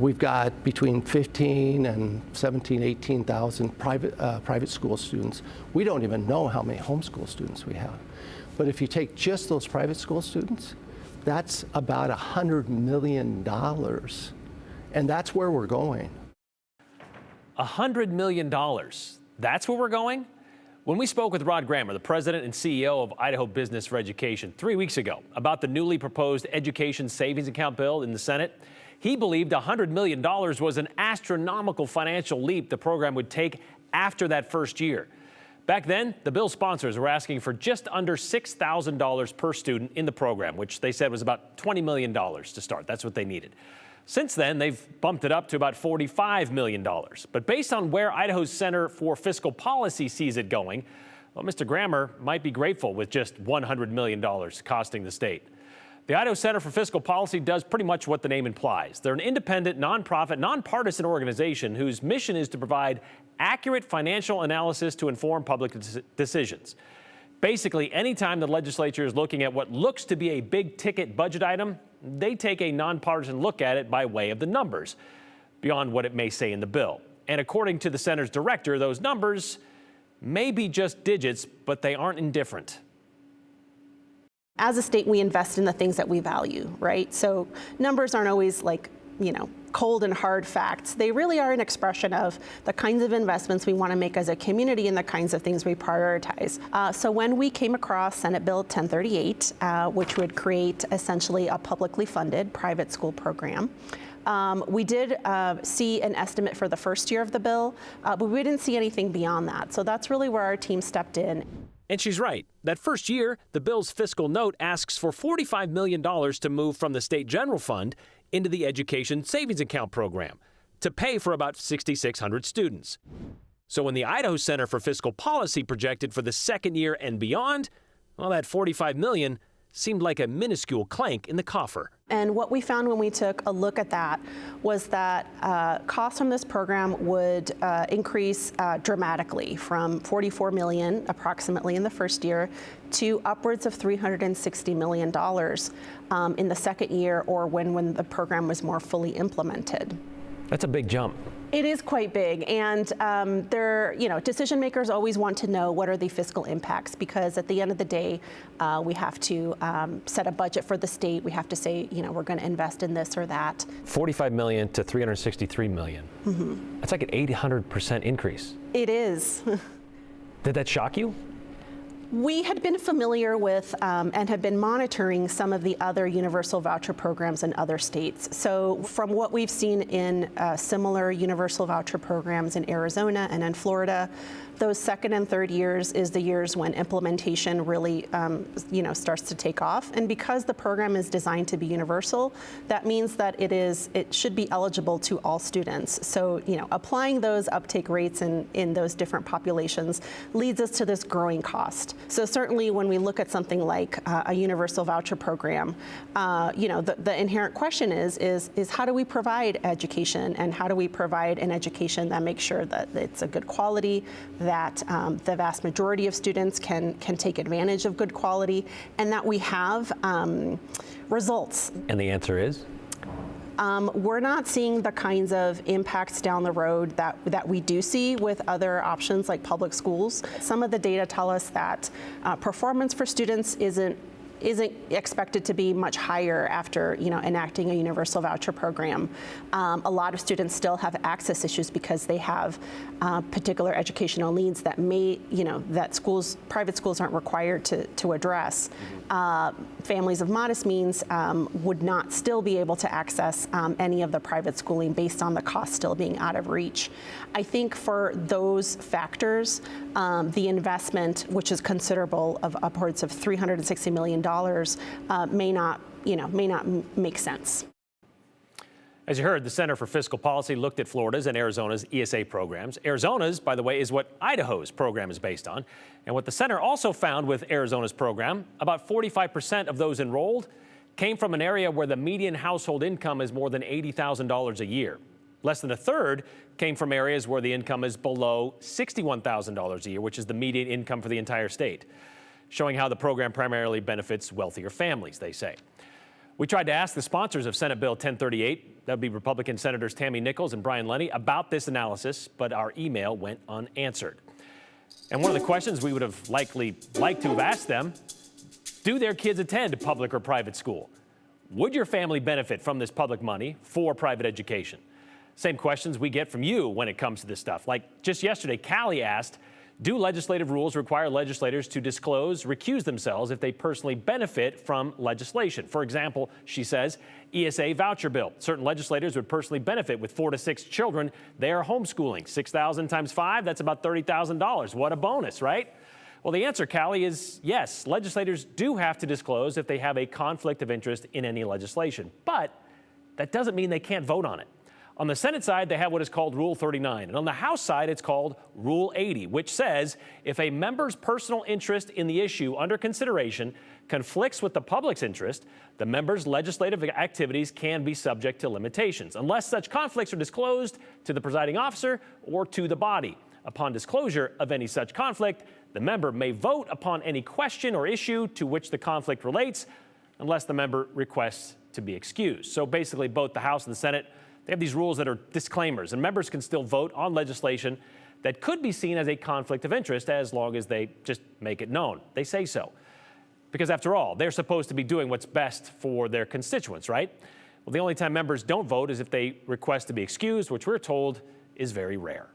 We've got between 15 and 17, 18,000 private school students. We don't even know how many homeschool students we have. But if you take just those private school students, that's about $100 million. And that's where we're going. $100 million. That's where we're going? When we spoke with Rod Grammer, the president and CEO of Idaho Business for Education 3 weeks ago about the newly proposed education savings account bill in the Senate, he believed $100 million was an astronomical financial leap the program would take after that first year. Back then, the bill's sponsors were asking for just under $6,000 per student in the program, which they said was about $20 million to start. That's what they needed. Since then, they've bumped it up to about $45 million. But based on where Idaho's Center for Fiscal Policy sees it going, well, Mr. Grammer might be grateful with just $100 million costing the state. The Idaho Center for Fiscal Policy does pretty much what the name implies. They're an independent, nonprofit, nonpartisan organization whose mission is to provide accurate financial analysis to inform public decisions. Basically, anytime the legislature is looking at what looks to be a big-ticket budget item, they take a nonpartisan look at it by way of the numbers, beyond what it may say in the bill. And according to the center's director, those numbers may be just digits, but they aren't indifferent. As a state, we invest in the things that we value, right? So numbers aren't always like, cold and hard facts. They really are an expression of the kinds of investments we want to make as a community and the kinds of things we prioritize. So when we came across Senate Bill 1038, which would create essentially a publicly funded private school program, we did see an estimate for the first year of the bill, but we didn't see anything beyond that. So that's really where our team stepped in. And she's right. That first year, the bill's fiscal note asks for $45 million to move from the state general fund into the education savings account program to pay for about 6,600 students. So when the Idaho Center for Fiscal Policy projected for the second year and beyond, well, that $45 million seemed like a minuscule clank in the coffer. And what we found when we took a look at that was that costs from this program would increase dramatically from $44 million approximately in the first year to upwards of $360 million in the second year, or when the program was more fully implemented. That's a big jump. It is quite big, and decision makers always want to know what are the fiscal impacts, because at the end of the day, we have to set a budget for the state. We have to say, we're going to invest in this or that. 45 million to 363 million. Mm-hmm. That's like an 800% increase. It is. Did that shock you? We had been familiar with and had been monitoring some of the other universal voucher programs in other states. So from what we've seen in similar universal voucher programs in Arizona and in Florida, those second and third years is the years when implementation really starts to take off. And because the program is designed to be universal, that means that it should be eligible to all students. So applying those uptake rates in those different populations leads us to this growing cost. So certainly when we look at something like a universal voucher program, the inherent question is how do we provide education, and how do we provide an education that makes sure that it's a good quality, that the vast majority of students can take advantage of good quality, and that we have results. And the answer is? We're not seeing the kinds of impacts down the road that we do see with other options like public schools. Some of the data tell us that performance for students isn't expected to be much higher after enacting a universal voucher program. A lot of students still have access issues because they have particular educational needs that that private schools aren't required to address. Families of modest means would not still be able to access any of the private schooling based on the cost still being out of reach. I think for those factors, the investment, which is considerable, of upwards of $360 million, may not make sense. As you heard, the Center for Fiscal Policy looked at Florida's and Arizona's ESA programs. Arizona's, by the way, is what Idaho's program is based on. And what the center also found with Arizona's program, about 45% of those enrolled came from an area where the median household income is more than $80,000 a year. Less than a third came from areas where the income is below $61,000 a year, which is the median income for the entire state, showing how the program primarily benefits wealthier families, they say. We tried to ask the sponsors of Senate Bill 1038, that would be Republican Senators Tammy Nichols and Brian Lenny, about this analysis, but our email went unanswered. And one of the questions we would have likely liked to have asked them, do their kids attend public or private school? Would your family benefit from this public money for private education? Same questions we get from you when it comes to this stuff. Like just yesterday, Callie asked, do legislative rules require legislators to disclose, recuse themselves if they personally benefit from legislation? For example, she says, ESA voucher bill. Certain legislators would personally benefit with 4 to 6 children. They are homeschooling. 6,000 times 5, that's about $30,000. What a bonus, right? Well, the answer, Callie, is yes. Legislators do have to disclose if they have a conflict of interest in any legislation. But that doesn't mean they can't vote on it. On the Senate side, they have what is called Rule 39. And on the House side, it's called Rule 80, which says if a member's personal interest in the issue under consideration conflicts with the public's interest, the member's legislative activities can be subject to limitations, unless such conflicts are disclosed to the presiding officer or to the body. Upon disclosure of any such conflict, the member may vote upon any question or issue to which the conflict relates, unless the member requests to be excused. So basically, both the House and the Senate, they have these rules that are disclaimers, and members can still vote on legislation that could be seen as a conflict of interest as long as they just make it known. They say so. Because after all, they're supposed to be doing what's best for their constituents, right? Well, the only time members don't vote is if they request to be excused, which we're told is very rare.